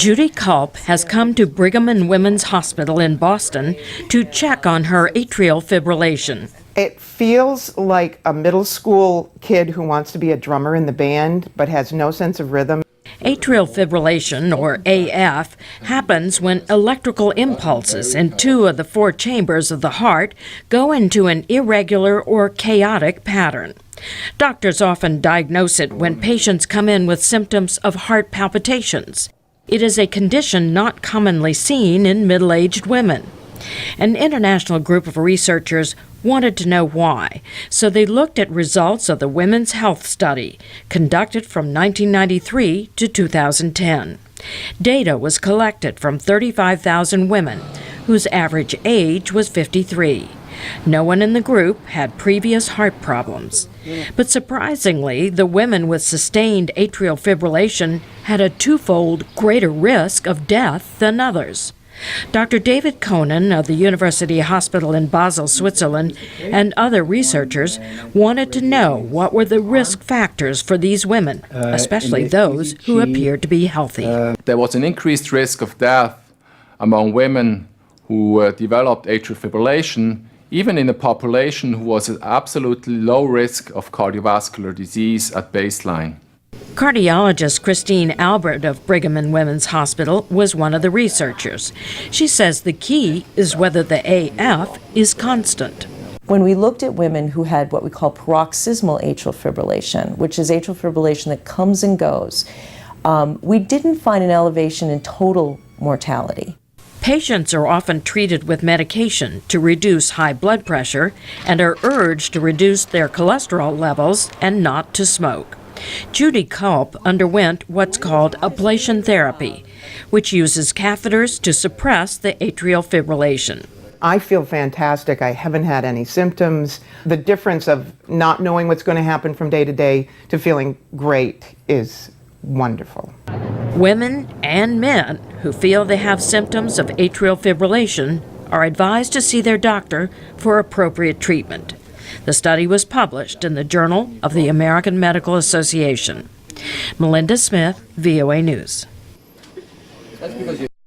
Judy Culp has come to Brigham and Women's Hospital in Boston to check on her atrial fibrillation. It feels like a middle school kid who wants to be a drummer in the band but has no sense of rhythm. Atrial fibrillation, or AF, happens when electrical impulses in 2 of the 4 chambers of the heart go into an irregular or chaotic pattern. Doctors often diagnose it when patients come in with symptoms of heart palpitations. It is a condition not commonly seen in middle-aged women. An international group of researchers wanted to know why, so they looked at results of the Women's Health Study, conducted from 1993 to 2010. Data was collected from 35,000 women, whose average age was 53. No one in the group had previous heart problems. But surprisingly, the women with sustained atrial fibrillation had a 2-fold greater risk of death than others. Dr. David Conan of the University Hospital in Basel, Switzerland, and other researchers wanted to know what were the risk factors for these women, especially those who appeared to be healthy. There was an increased risk of death among women who developed atrial fibrillation, even in a population who was at absolutely low risk of cardiovascular disease at baseline. Cardiologist Christine Albert of Brigham and Women's Hospital was one of the researchers. She says the key is whether the AF is constant. When we looked at women who had what we call paroxysmal atrial fibrillation, which is atrial fibrillation that comes and goes, we didn't find an elevation in total mortality. Patients are often treated with medication to reduce high blood pressure and are urged to reduce their cholesterol levels and not to smoke. Judy Culp underwent what's called ablation therapy, which uses catheters to suppress the atrial fibrillation. I feel fantastic. I haven't had any symptoms. The difference of not knowing what's going to happen from day to day to feeling great is wonderful. Women and men who feel they have symptoms of atrial fibrillation are advised to see their doctor for appropriate treatment. The study was published in the Journal of the American Medical Association. Melinda Smith, VOA News.